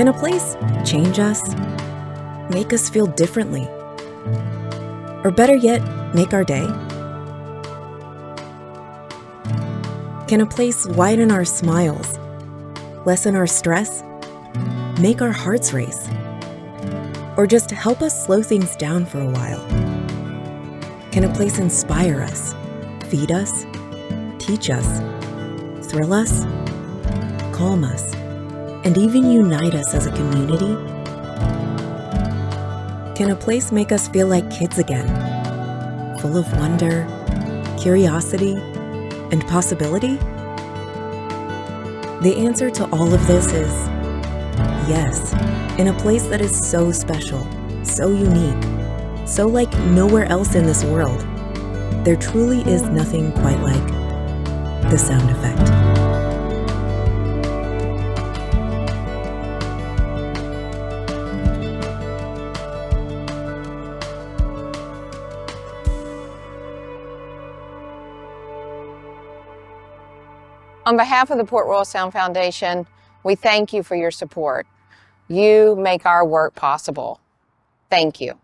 Can a place change us, make us feel differently? Or better yet, make our day? Can a place widen our smiles, lessen our stress, make our hearts race? Or just help us slow things down for a while? Can a place inspire us, feed us, teach us, thrill us, calm us, and even unite us as a community? Can a place make us feel like kids again, full of wonder, curiosity, and possibility? The answer to all of this is yes, in a place that is so special, so unique, so like nowhere else in this world. There truly is nothing quite like the sound effect. On behalf of the Port Royal Sound Foundation, we thank you for your support. You make our work possible. Thank you.